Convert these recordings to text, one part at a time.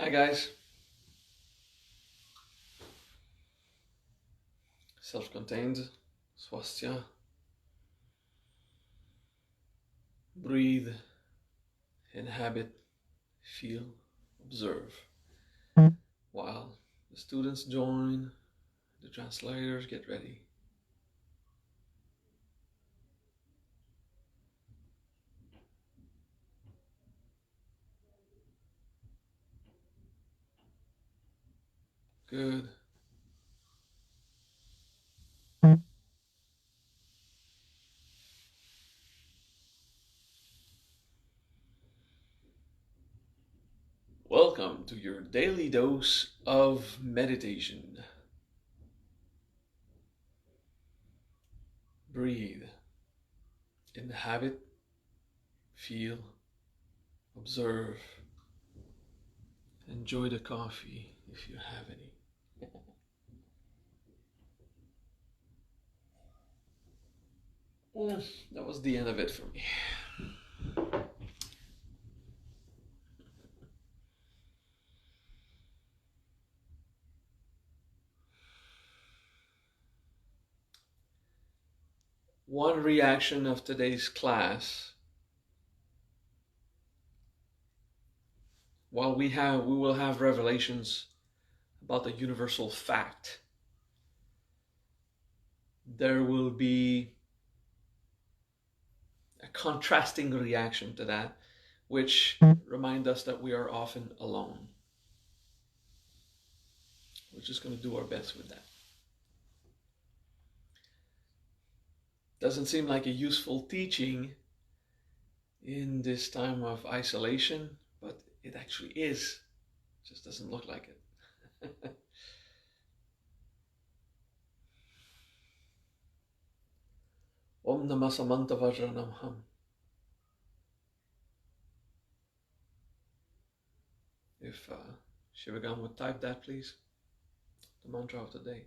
Hi guys, self-contained, swastika, breathe, inhabit, feel, observe. While the students join, the translators get ready. Good. Welcome to your daily dose of meditation. Breathe, inhabit, feel, observe. Enjoy the coffee if you have any. That was the end of it for me. One reaction of today's class, while we will have revelations about the universal fact, there will be a contrasting reaction to that, which remind us that we are often alone. We're just going to do our best with that. Doesn't seem like a useful teaching in this time of isolation, but it actually is. It just doesn't look like it. Om namah samanta vajranam ham. If Shivagam would type that, please. The mantra of the day.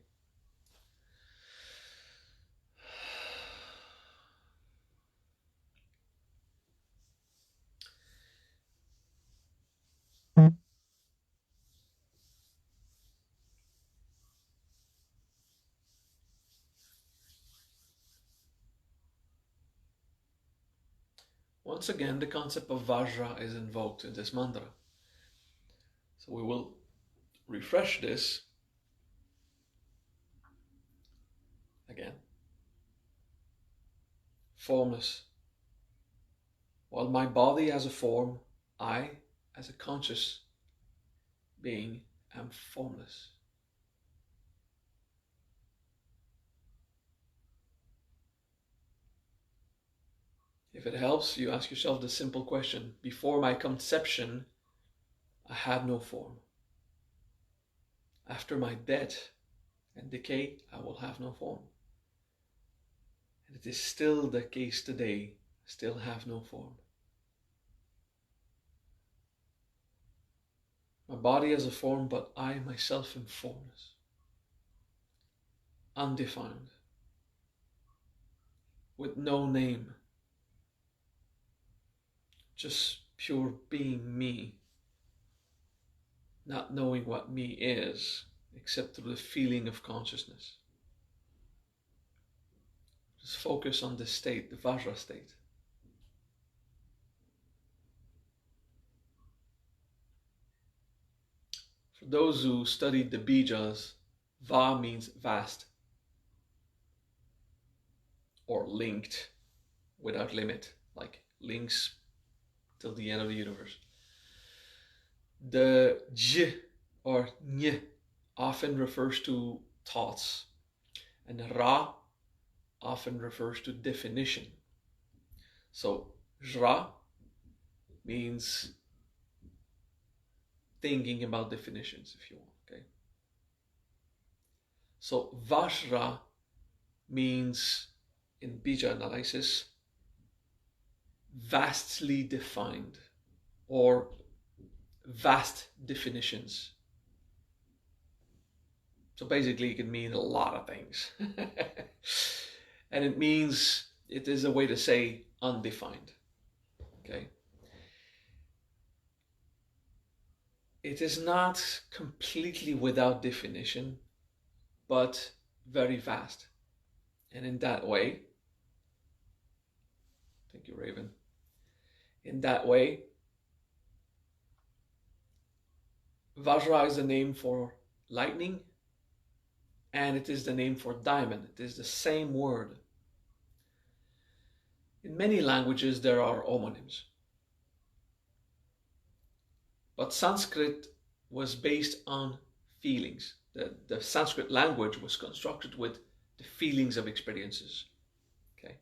Once again, the concept of Vajra is invoked in this mantra. So we will refresh this again. Formless. While my body has a form, I, as a conscious being, am formless. If it helps, you ask yourself the simple question: before my conception, I had no form. After my death and decay, I will have no form. And it is still the case today, I still have no form. My body has a form, but I myself am formless, undefined, with no name, just pure being me, not knowing what me is, except through the feeling of consciousness. Just focus on this state, the Vajra state. For those who studied the Bijas, Va means vast, or linked, without limit, like links till the end of the universe. The J or Ny often refers to thoughts, and Ra often refers to definition. So Jra means thinking about definitions, if you want, okay? So Vajra means, in Bija analysis, vastly defined, or vast definitions. So basically it can mean a lot of things. And it means, it is a way to say undefined, okay? it is not completely without definition, but very vast. And in that way, thank you, Raven. In that way, Vajra is the name for lightning, and it is the name for diamond. It is the same word. In many languages, there are homonyms. But Sanskrit was based on feelings. The Sanskrit language was constructed with the feelings of experiences. Okay.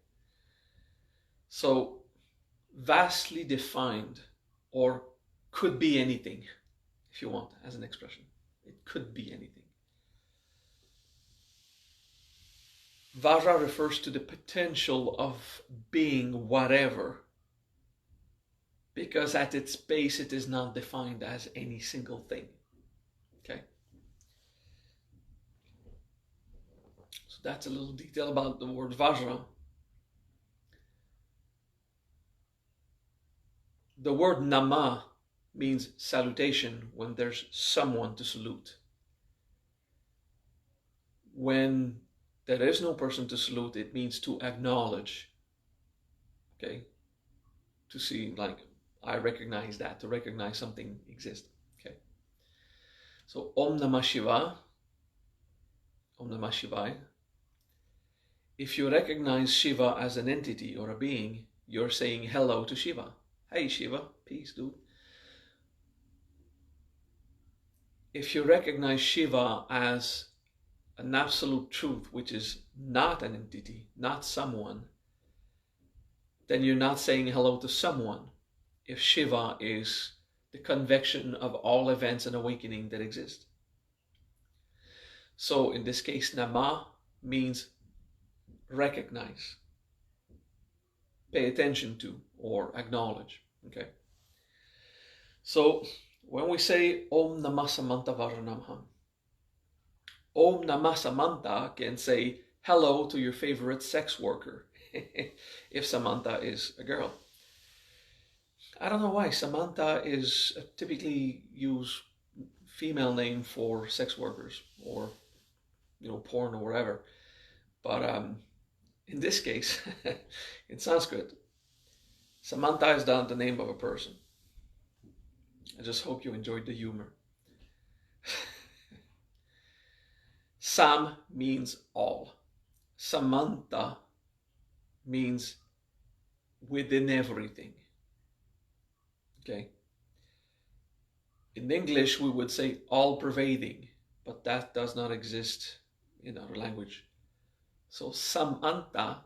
So vastly defined, or could be anything, if you want, as an expression. It could be anything. Vajra refers to the potential of being whatever, because at its base it is not defined as any single thing. Okay? So that's a little detail about the word Vajra. The word namah means salutation when there's someone to salute. When there is no person to salute, it means to acknowledge. Okay? To see, like, I recognize that, to recognize something exists. Okay? So, Om Namah Shiva, Om Namah Shivaya. If you recognize Shiva as an entity or a being, you're saying hello to Shiva. Hey Shiva, peace, dude. If you recognize Shiva as an absolute truth, which is not an entity, not someone, then you're not saying hello to someone. If Shiva is the convection of all events and awakening that exist. So in this case, Nama means recognize, pay attention to, or acknowledge. Okay. So when we say Om Namah Samanta Vajranam, Om Namah Samanta can say hello to your favorite sex worker, if Samantha is a girl. I don't know why. Samantha is a typically used female name for sex workers, or porn or whatever. But in this case, in Sanskrit, Samanta is not the name of a person. I just hope you enjoyed the humor. Sam means all. Samanta means within everything. Okay? In English, we would say all-pervading, but that does not exist in our language. So samanta,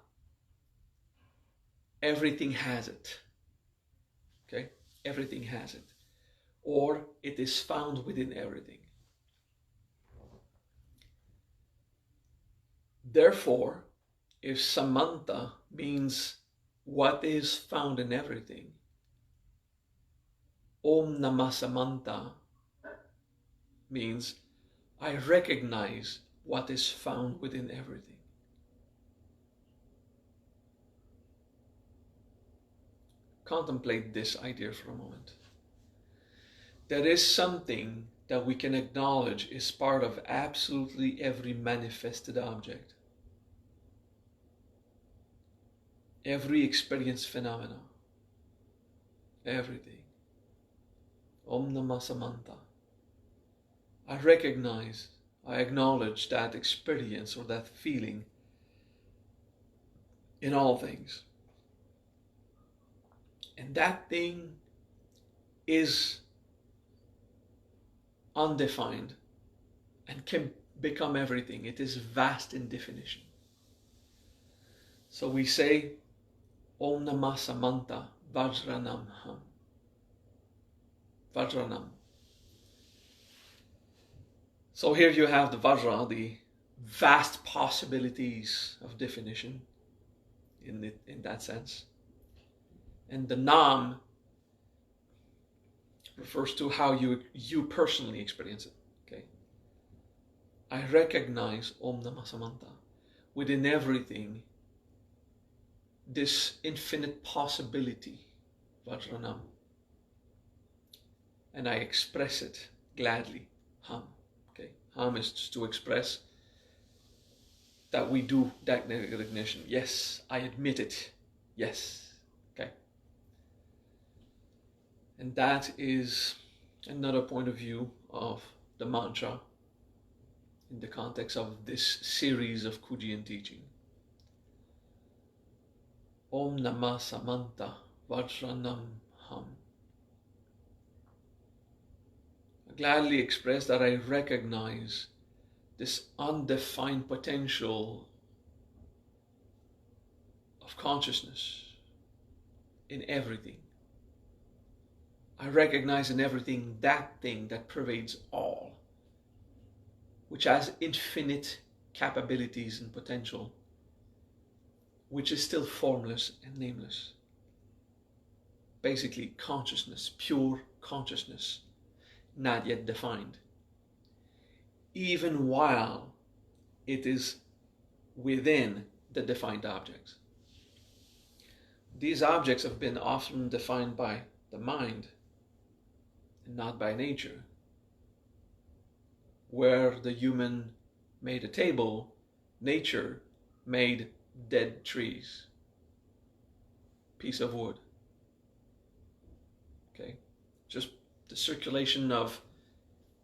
everything has it. Okay? Everything has it. Or it is found within everything. Therefore, if samanta means what is found in everything, Om Namah Samanta means I recognize what is found within everything. Contemplate this idea for a moment. There is something that we can acknowledge is part of absolutely every manifested object. Every experienced phenomena. Everything. Om Namah Samanta. I recognize, I acknowledge that experience or that feeling in all things. And that thing is undefined and can become everything. It is vast in definition. So we say Om Namah Samanta Vajranam. Vajranam. So here you have the Vajra, the vast possibilities of definition in that sense. And the Nam refers to how you personally experience it. Okay. I recognize Om Namah Samanta within everything, this infinite possibility, Vajranam. and I express it gladly. Ham. Okay, ham is to express that we do that recognition. Yes, I admit it. Yes. Okay. And that is another point of view of the mantra in the context of this series of Kuji-in teaching. Om namah samanta vajranam ham. I gladly express that I recognize this undefined potential of consciousness in everything. I recognize in everything that thing that pervades all, which has infinite capabilities and potential, which is still formless and nameless. Basically, consciousness, pure consciousness, not yet defined, even while it is within the defined objects. These objects have been often defined by the mind and not by nature. Where the human made a table, nature made dead trees, piece of wood. Okay, just the circulation of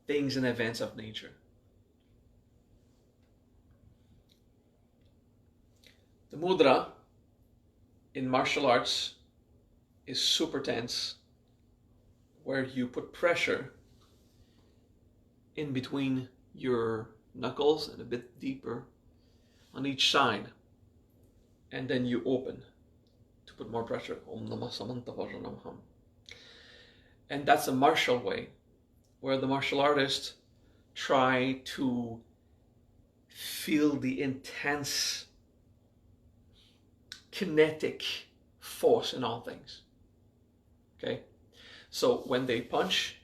things and events of nature. The mudra in martial arts is super tense, where you put pressure in between your knuckles and a bit deeper on each side, and then you open to put more pressure. Om namah samanta vajranam ham. And that's a martial way, where the martial artist try to feel the intense kinetic force in all things. Okay, so when they punch,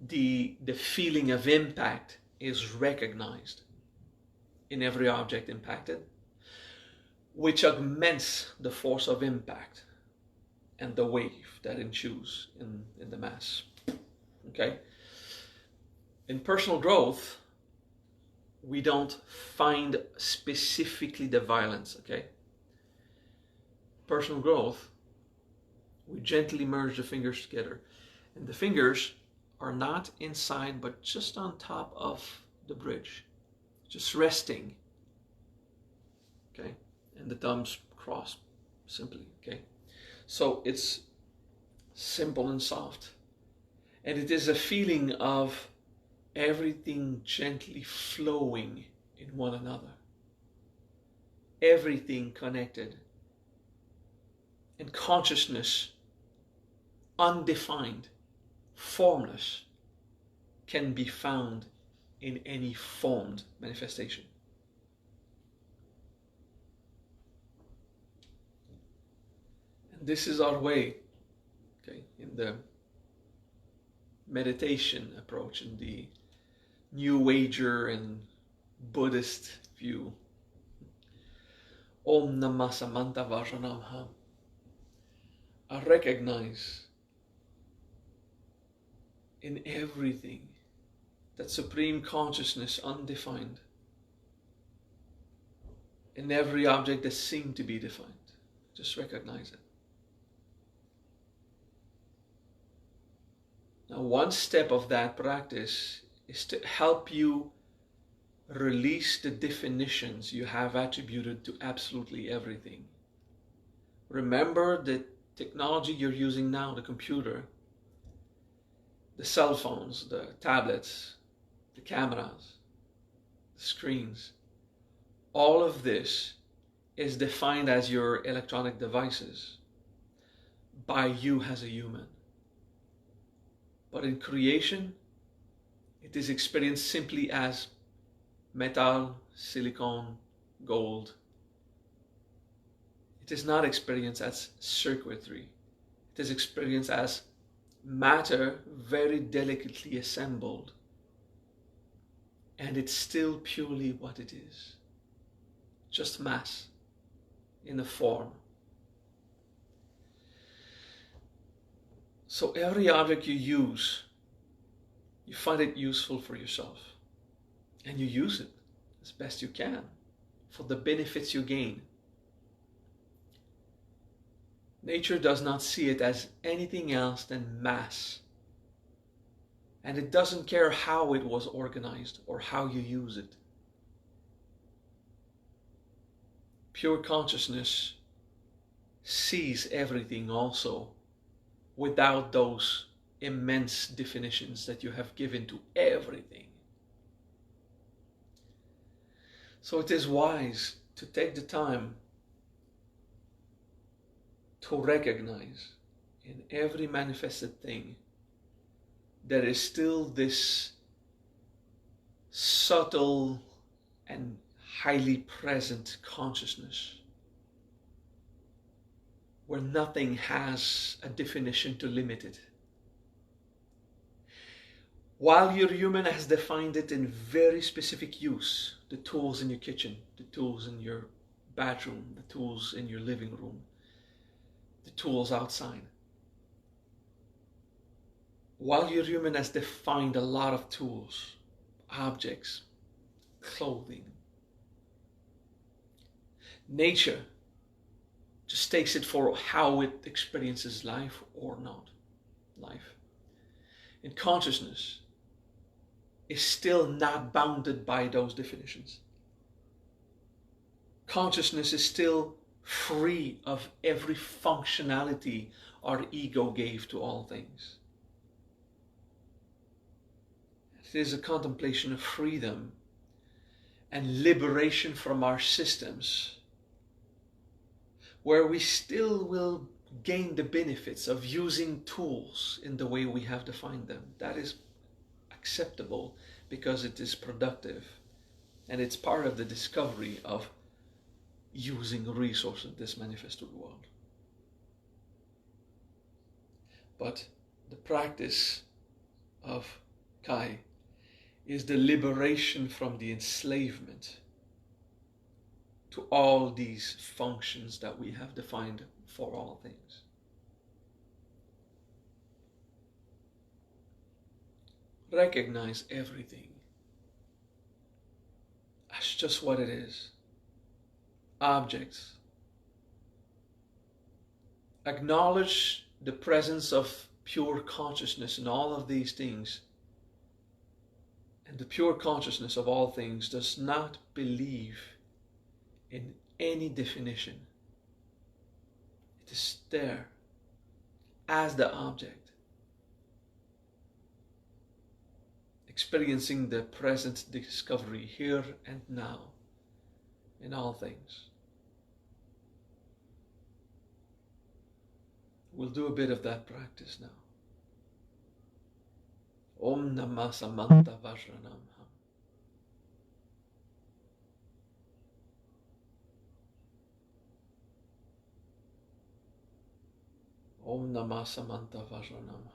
the feeling of impact is recognized in every object impacted, which augments the force of impact and the wave that ensues in the mass. Okay? In personal growth, we don't find specifically the violence, okay? Personal growth, we gently merge the fingers together. And the fingers are not inside, but just on top of the bridge, just resting, okay? And the thumbs crossed simply, okay? So it's simple and soft. And it is a feeling of everything gently flowing in one another. Everything connected. And consciousness, undefined, formless, can be found in any formed manifestation. And this is our way, okay, in the meditation approach, in the New Ager and Buddhist view. Om namah samanta vajranam ham. I recognize in everything that supreme consciousness undefined, in every object that seemed to be defined. Just recognize it. Now, one step of that practice is to help you release the definitions you have attributed to absolutely everything. Remember the technology you're using now, the computer, the cell phones, the tablets, the cameras, the screens. All of this is defined as your electronic devices by you as a human. But in creation, it is experienced simply as metal, silicon, gold. It is not experienced as circuitry. It is experienced as matter very delicately assembled. And it's still purely what it is. Just mass in a form. So every object you use, you find it useful for yourself. And you use it as best you can for the benefits you gain. Nature does not see it as anything else than mass. And it doesn't care how it was organized or how you use it. Pure consciousness sees everything also without those immense definitions that you have given to everything. So it is wise to take the time to recognize in every manifested thing there is still this subtle and highly present consciousness where nothing has a definition to limit it. While your human has defined it in very specific use, the tools in your kitchen, the tools in your bathroom, the tools in your living room, the tools outside. While your human has defined a lot of tools, objects, clothing, nature just takes it for how it experiences life or not life. And consciousness is still not bounded by those definitions. Consciousness is still free of every functionality our ego gave to all things. It is a contemplation of freedom and liberation from our systems, where we still will gain the benefits of using tools in the way we have defined them. That is acceptable because it is productive and it's part of the discovery of using resources this manifested world. But the practice of Kai is the liberation from the enslavement to all these functions that we have defined for all things. Recognize everything as just what it is. Objects. Acknowledge the presence of pure consciousness in all of these things. And the pure consciousness of all things does not believe in any definition. It is there as the object, experiencing the present discovery here and now in all things. We'll do a bit of that practice now. Om namah samanta vajranam. Om namah samanta vajranam.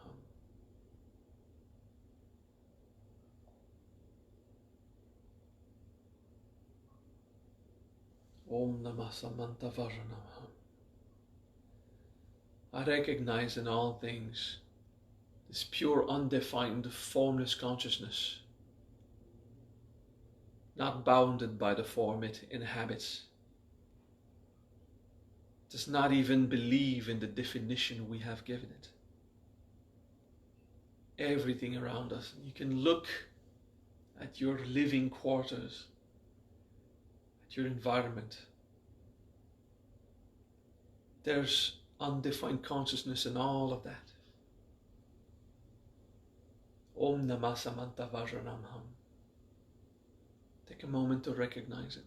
Om namah samanta vajranam. I recognize in all things this pure, undefined, formless consciousness, not bounded by the form it inhabits. It does not even believe in the definition we have given it. Everything around us. You can look at your living quarters, at your environment. There's undefined consciousness in all of that. Om namah samanta vajranam. Take a moment to recognize it.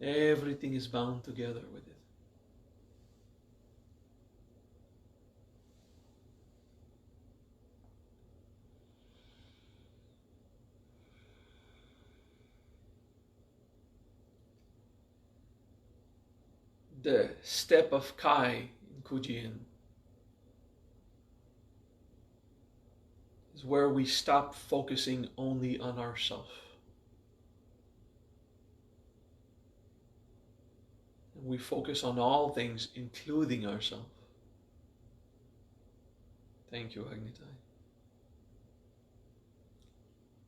Okay. Everything is bound together with it. The step of Kai in Kuji-in is where we stop focusing only on ourselves. We focus on all things, including ourselves. Thank you, Agnitai.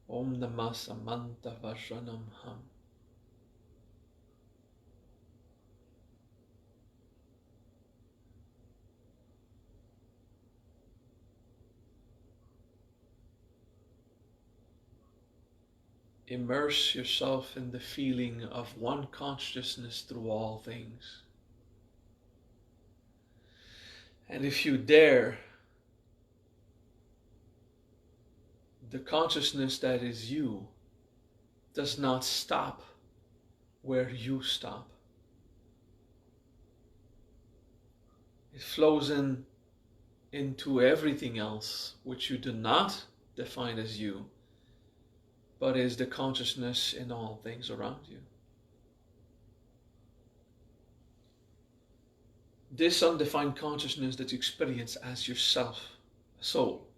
Om namah samanta vajranam ham. Immerse yourself in the feeling of one consciousness through all things. And if you dare, the consciousness that is you does not stop where you stop. It flows into everything else which you do not define as you, but is the consciousness in all things around you. This undefined consciousness that you experience as yourself, a soul,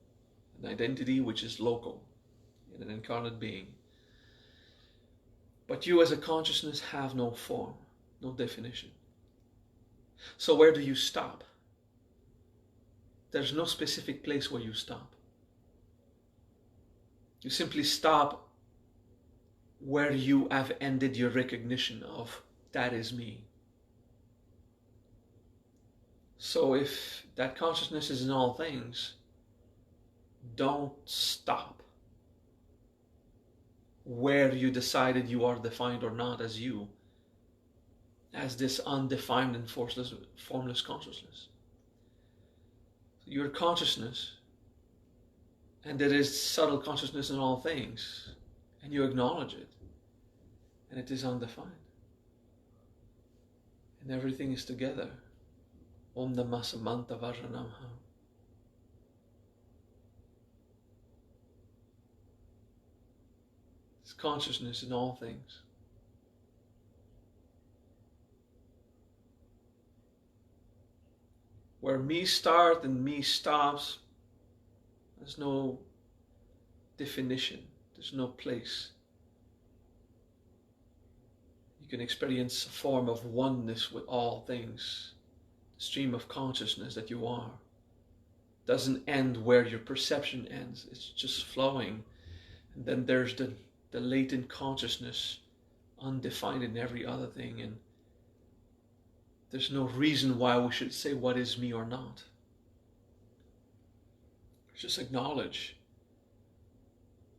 an identity which is local in an incarnate being. But you as a consciousness have no form, no definition. So where do you stop? There's no specific place where you stop. You simply stop where you have ended your recognition of that is me. So if that consciousness is in all things, don't stop where you decided you are defined or not as you, as this undefined and formless consciousness. Your consciousness, and there is subtle consciousness in all things, and you acknowledge it, and it is undefined, and everything is together. Om namah samanta vajranam. It's consciousness in all things. Where me starts and me stops, there's no definition, there's no place. You can experience a form of oneness with all things. The stream of consciousness that you are doesn't end where your perception ends, it's just flowing. And then there's the latent consciousness, undefined in every other thing, and there's no reason why we should say what is me or not. Just acknowledge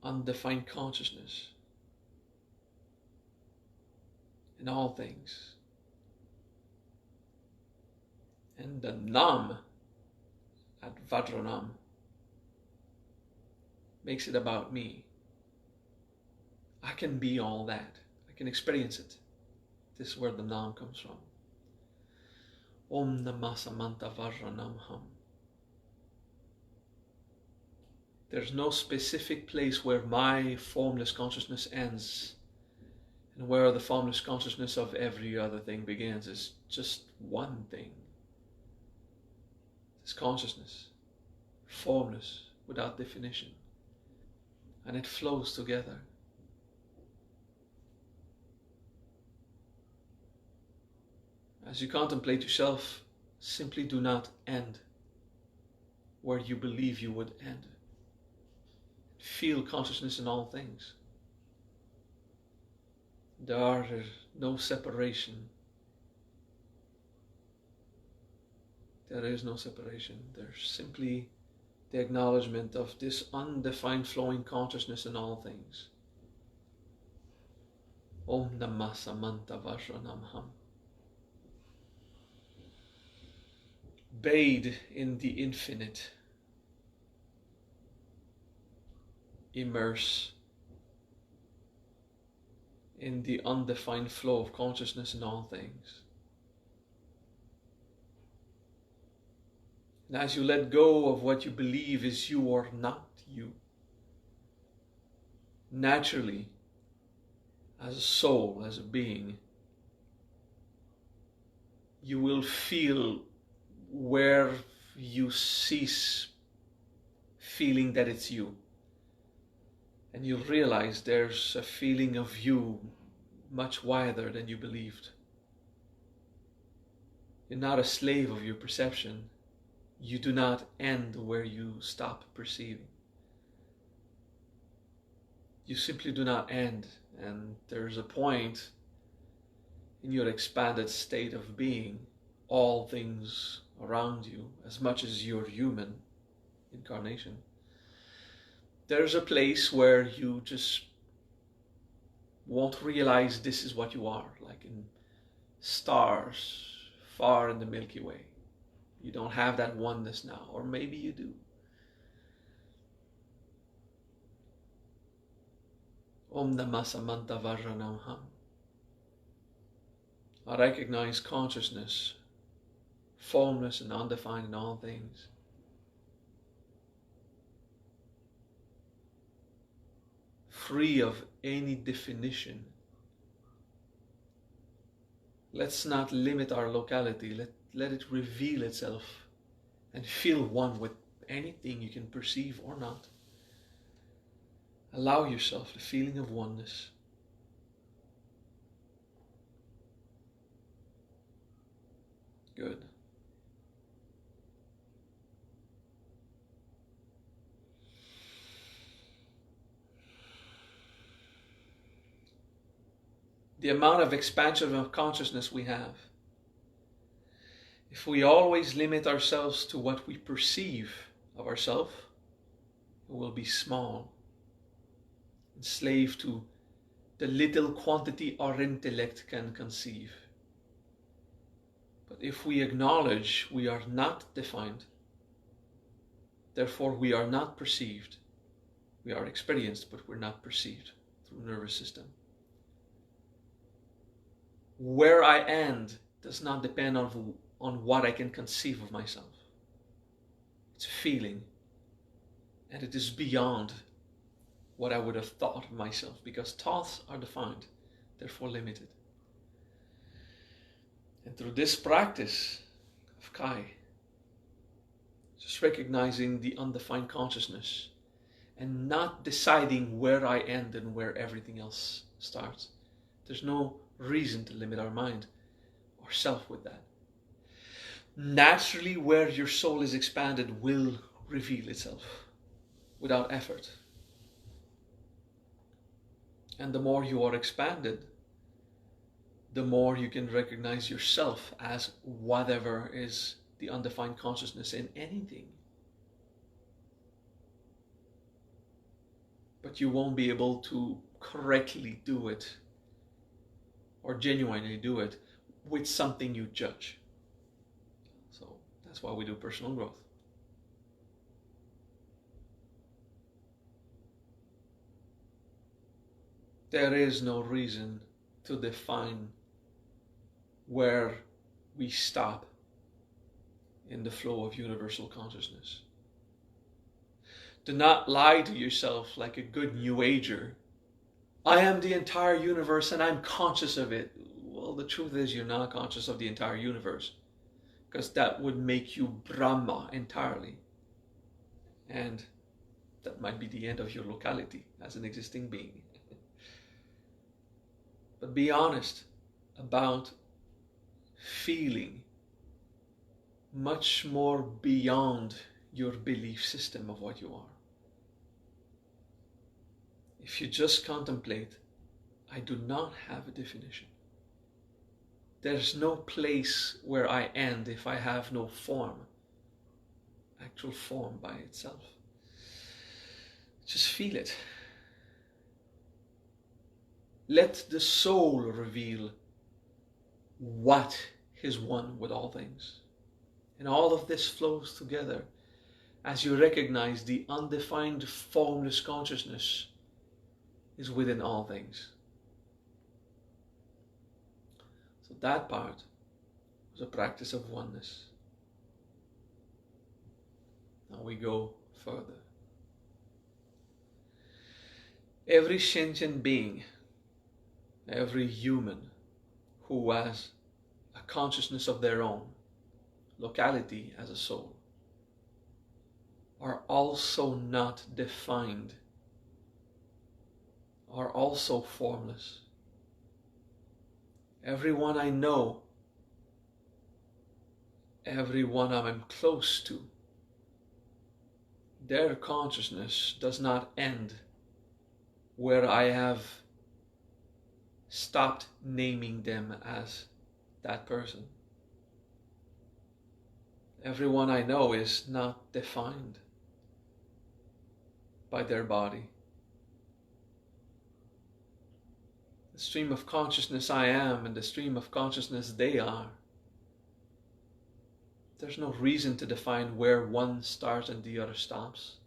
undefined consciousness in all things. And the nam at vajranam makes it about me. I can be all that. I can experience it. This is where the nam comes from. Om namah samanta vajranam ham. There's no specific place where my formless consciousness ends and where the formless consciousness of every other thing begins. It's just one thing. This consciousness, formless, without definition, and it flows together. As you contemplate yourself, simply do not end where you believe you would end. Feel consciousness in all things. There is no separation. There is no separation. There's simply the acknowledgement of this undefined flowing consciousness in all things. Om namah samanta vajranam ham. Bathe in the infinite. Immerse in the undefined flow of consciousness in all things. And as you let go of what you believe is you or not you, naturally, as a soul, as a being, you will feel where you cease feeling that it's you. And you'll realize there's a feeling of you much wider than you believed. You're not a slave of your perception. You do not end where you stop perceiving. You simply do not end, and there's a point in your expanded state of being, all things around you, as much as your human incarnation, there's a place where you just won't realize this is what you are, like in stars far in the Milky Way. You don't have that oneness now, or maybe you do. Om namah samanta vajranam. I recognize consciousness, formless and undefined in all things. Free of any definition. Let's not limit our locality. Let it reveal itself and feel one with anything you can perceive or not. Allow yourself the feeling of oneness. Good. The amount of expansion of consciousness we have, if we always limit ourselves to what we perceive of ourselves, it will be small, enslaved to the little quantity our intellect can conceive. But if we acknowledge we are not defined, therefore we are not perceived, we are experienced, but we're not perceived through the nervous system. Where I end does not depend on what I can conceive of myself. It's a feeling, and it is beyond what I would have thought of myself, because thoughts are defined, therefore limited. And through this practice of Kai, just recognizing the undefined consciousness and not deciding where I end and where everything else starts. There's no reason to limit our mind or self with that. Naturally, where your soul is expanded will reveal itself without effort. And the more you are expanded, the more you can recognize yourself as whatever is the undefined consciousness in anything. But you won't be able to correctly do it or genuinely do it with something you judge. So that's why we do personal growth. There is no reason to define where we stop in the flow of universal consciousness. Do not lie to yourself like a good New Ager. I am the entire universe and I'm conscious of it. Well, the truth is you're not conscious of the entire universe, because that would make you Brahma entirely. And that might be the end of your locality as an existing being. But be honest about feeling much more beyond your belief system of what you are. If you just contemplate, I do not have a definition. There's no place where I end if I have no form, actual form by itself. Just feel it. Let the soul reveal what is one with all things. And all of this flows together as you recognize the undefined formless consciousness is within all things. So that part was a practice of oneness. Now we go further. Every sentient being, every human who has a consciousness of their own, locality as a soul, are also not defined, are also formless. Everyone I know everyone I'm close to, their consciousness does not end where I have stopped naming them as that person. Everyone I know is not defined by their body. The stream of consciousness I am and the stream of consciousness they are. There's no reason to define where one starts and the other stops,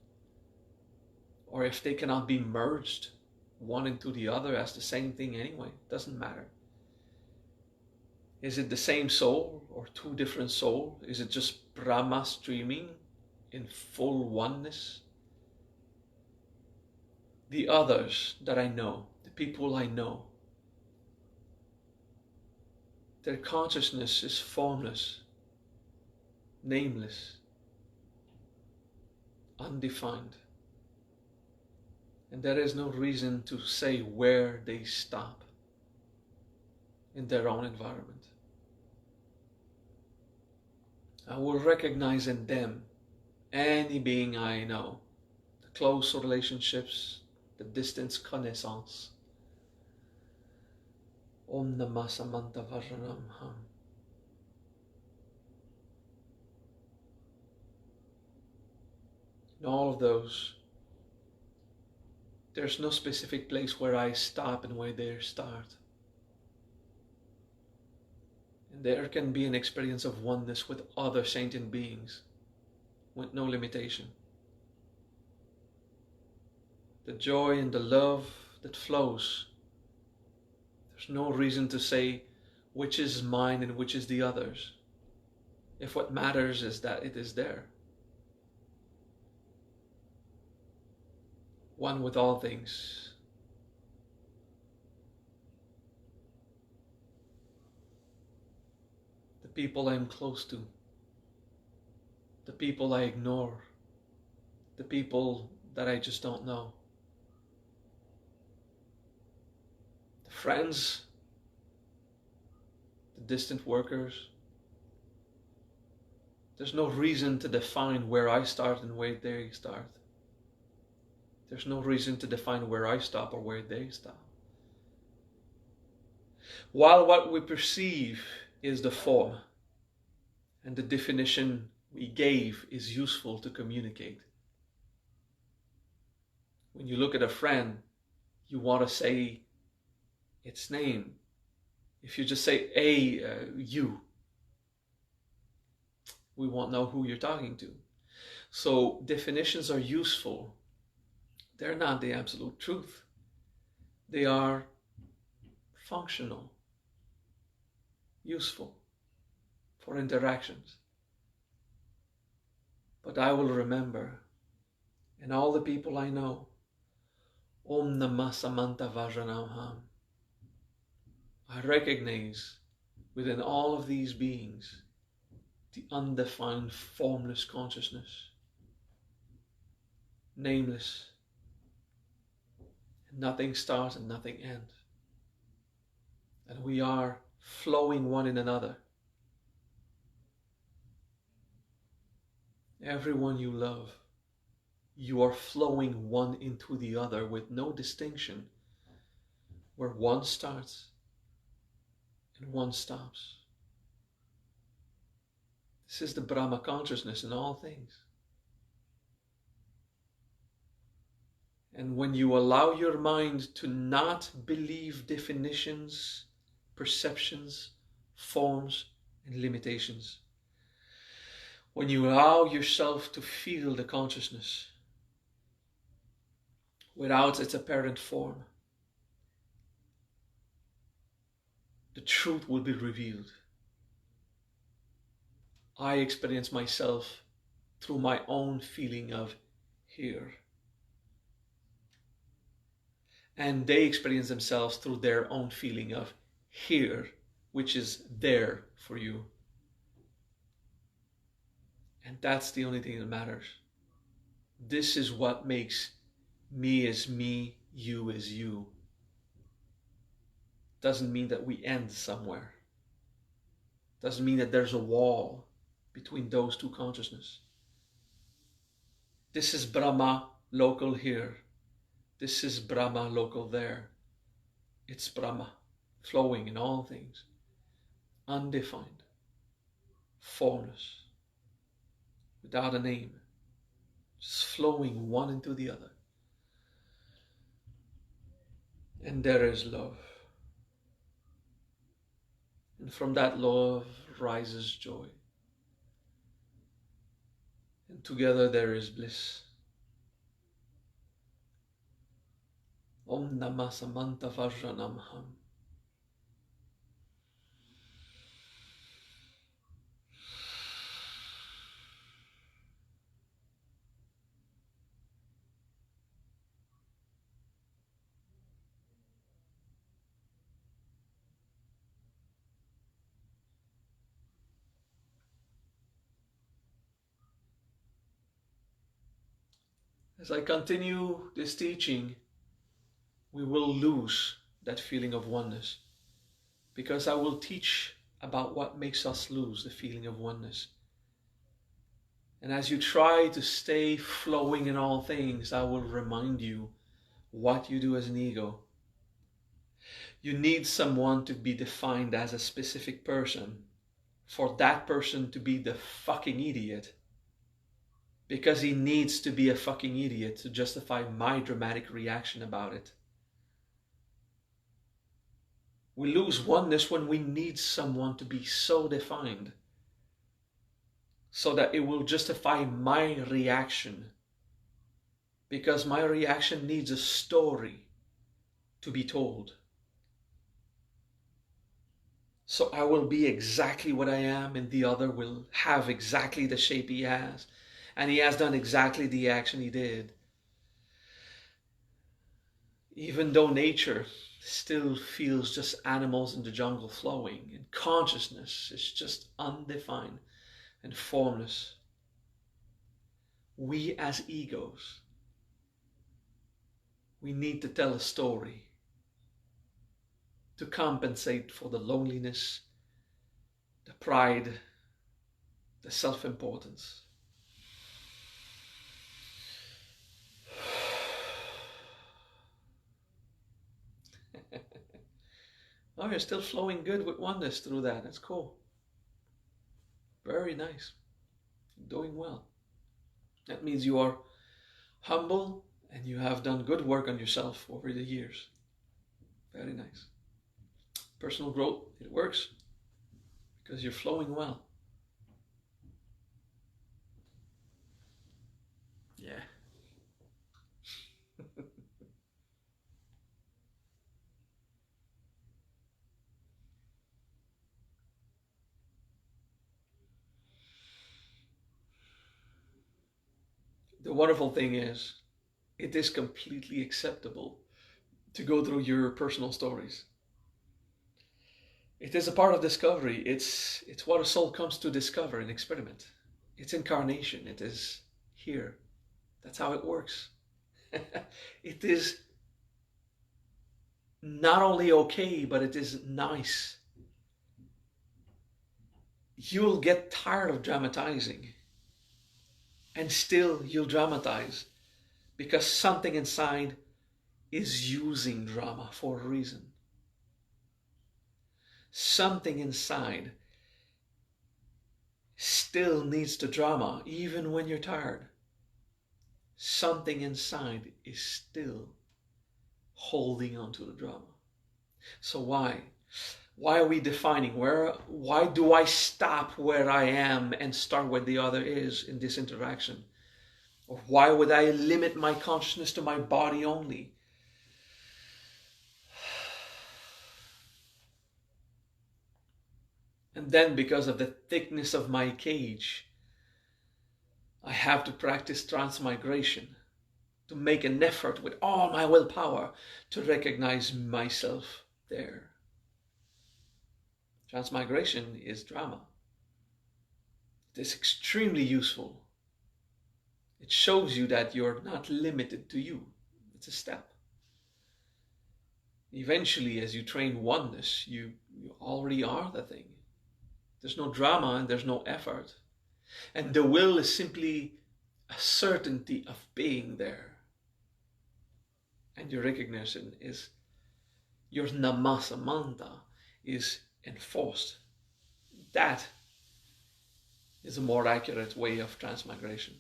or if they cannot be merged one into the other as the same thing anyway. It doesn't matter. Is it the same soul or two different souls? Is it just Brahma streaming in full oneness? The others that I know, the people I know, their consciousness is formless, nameless, undefined. And there is no reason to say where they stop in their own environment. I will recognize in them any being I know, the close relationships, the distant connaissance. Om namah samanta vajranam. In all of those, there's no specific place where I stop and where they start. And there can be an experience of oneness with other sentient beings, with no limitation. The joy and the love that flows, there's no reason to say which is mine and which is the other's, if what matters is that it is there. One with all things. The people I'm close to, the people I ignore, the people that I just don't know, the friends, the distant workers. There's no reason to define where I start and where they start. There's no reason to define where I stop or where they stop. While what we perceive is the form, and the definition we gave is useful to communicate. When you look at a friend, you want to say its name. If you just say, hey, you, we won't know who you're talking to. So definitions are useful. They're not the absolute truth. They are functional, useful for interactions. But I will remember, and all the people I know, Om namah samanta vajranam. I recognize within all of these beings the undefined formless consciousness, nameless, and nothing starts and nothing ends. And we are flowing one in another. Everyone you love, you are flowing one into the other with no distinction, where one starts and one stops. This is the Brahma consciousness in all things. And when you allow your mind to not believe definitions, perceptions, forms, and limitations, when you allow yourself to feel the consciousness without its apparent form, the truth will be revealed. I experience myself through my own feeling of here. And they experience themselves through their own feeling of here, which is there for you. And that's the only thing that matters. This is what makes me as me, you as you. Doesn't mean that we end somewhere. Doesn't mean that there's a wall between those two consciousness. This is Brahma local here. This is Brahma local there. It's Brahma flowing in all things, undefined, formless, without a name, just flowing one into the other. And there is love. And from that love rises joy. And together there is bliss. Om namah samanta vajranam. As I continue this teaching, we will lose that feeling of oneness, because I will teach about what makes us lose the feeling of oneness. And as you try to stay flowing in all things, I will remind you what you do as an ego. You need someone to be defined as a specific person, for that person to be the fucking idiot, because he needs to be a fucking idiot to justify my dramatic reaction about it. We lose oneness when we need someone to be so defined so that it will justify my reaction, because my reaction needs a story to be told. So I will be exactly what I am, and the other will have exactly the shape he has, and he has done exactly the action he did. Even though nature still feels just animals in the jungle flowing, and consciousness is just undefined and formless, we as egos, we need to tell a story to compensate for the loneliness, the pride, the self-importance. Oh, you're still flowing good with oneness through that. That's cool. Very nice. Doing well. That means you are humble and you have done good work on yourself over the years. Very nice. Personal growth, it works because you're flowing well. Yeah. The wonderful thing is, it is completely acceptable to go through your personal stories. It is a part of discovery. It's what a soul comes to discover and experiment. It's incarnation. It is here. That's how it works. It is not only okay, but it is nice. You'll get tired of dramatizing, and still you'll dramatize, because something inside is using drama for a reason. Something inside still needs the drama, even when you're tired. Something inside is still holding on to the drama. So why? Why are we defining? Why do I stop where I am and start where the other is in this interaction? Or why would I limit my consciousness to my body only? And then, because of the thickness of my cage, I have to practice transmigration, to make an effort with all my willpower to recognize myself there. Transmigration is drama. It is extremely useful. It shows you that you're not limited to you. It's a step. Eventually, as you train oneness, you already are the thing. There's no drama and there's no effort. And the will is simply a certainty of being there. And your recognition is, your namah samanta is enforced. That is a more accurate way of transmigration.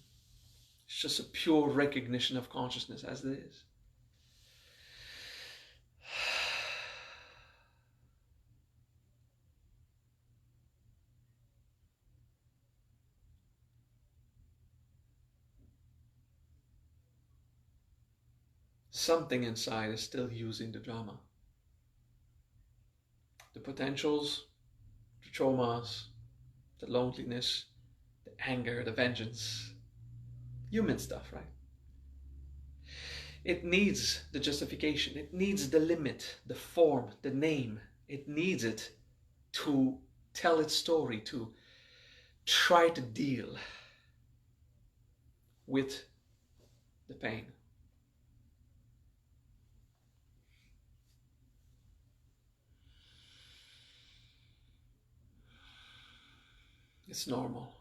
It's just a pure recognition of consciousness as it is. Something inside is still using the drama. The potentials, the traumas, the loneliness, the anger, the vengeance. Human stuff, right? It needs the justification. It needs the limit, the form, the name. It needs it to tell its story, to try to deal with the pain. It's normal.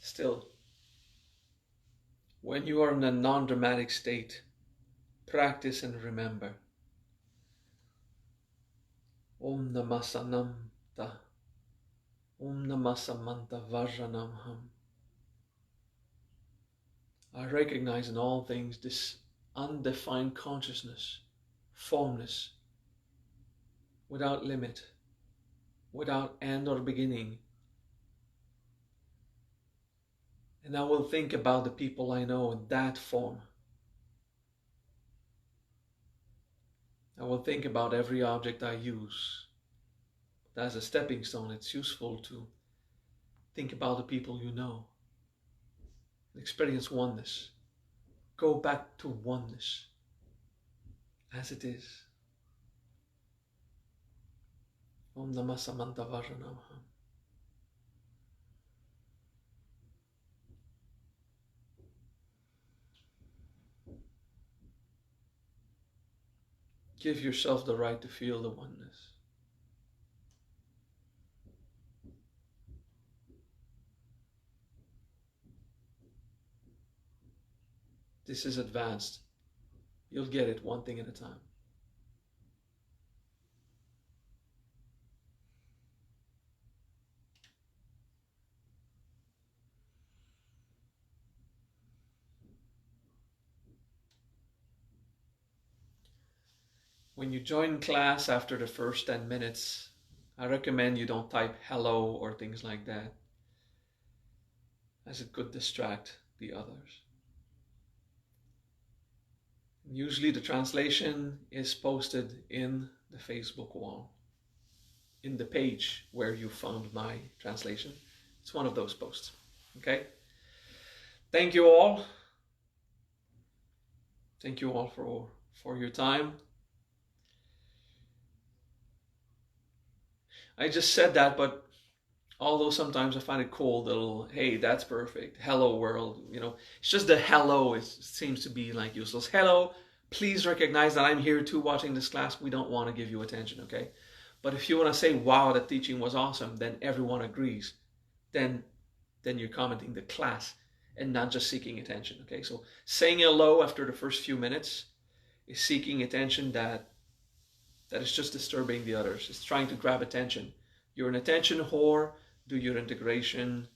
Still, when you are in a non-dramatic state, practice and remember. Om namah samanta. Om namah samanta vajranam. I recognize in all things this undefined consciousness, formless, without limit, without end or beginning. And I will think about the people I know in that form. I will think about every object I use. But as a stepping stone, it's useful to think about the people you know. Experience oneness. Go back to oneness as it is. Om namah samanta vajranam. Give yourself the right to feel the oneness. This is advanced. You'll get it one thing at a time. When you join class after the first 10 minutes, I recommend you don't type hello or things like that, as it could distract the others. Usually the translation is posted in the Facebook wall, in the page where you found my translation. It's one of those posts, okay? Thank you all. Thank you all for your time. I just said that, but although sometimes I find it cool, little, hey, that's perfect, hello world, you know, it's just the hello, it seems to be like useless. Hello, please recognize that I'm here too watching this class. We don't want to give you attention, okay? But if you want to say, wow, that teaching was awesome, then everyone agrees. Then you're commenting the class and not just seeking attention, okay? So saying hello after the first few minutes is seeking attention that is just disturbing the others. It's trying to grab attention. You're an attention whore, do your integration,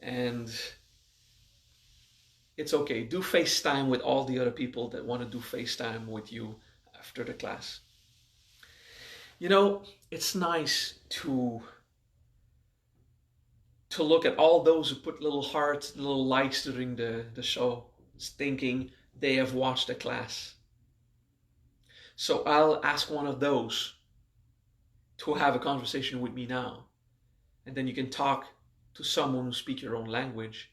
and it's okay. Do FaceTime with all the other people that want to do FaceTime with you after the class. You know, it's nice to look at all those who put little hearts, little likes during the show, thinking they have watched the class. So I'll ask one of those to have a conversation with me now. And then you can talk to someone who speaks your own language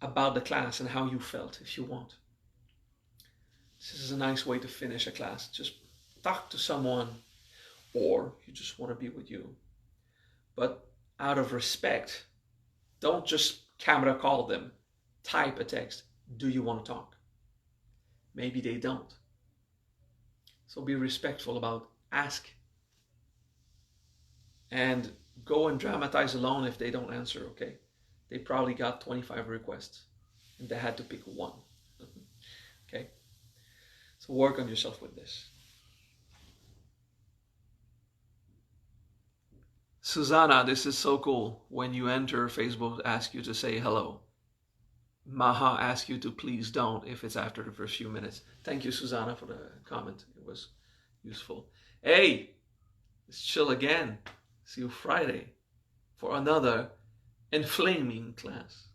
about the class and how you felt if you want. This is a nice way to finish a class. Just talk to someone, or you just want to be with you. But out of respect, don't just camera call them. Type a text. Do you want to talk? Maybe they don't. So be respectful about ask. And go and dramatize alone if they don't answer, okay? They probably got 25 requests and they had to pick one. Okay? So work on yourself with this. Susanna, this is so cool. When you enter, Facebook asks you to say hello. Maha asks you to please don't if it's after the first few minutes. Thank you, Susanna, for the comment. It was useful. Hey, let's chill again. See you Friday for another inflaming class.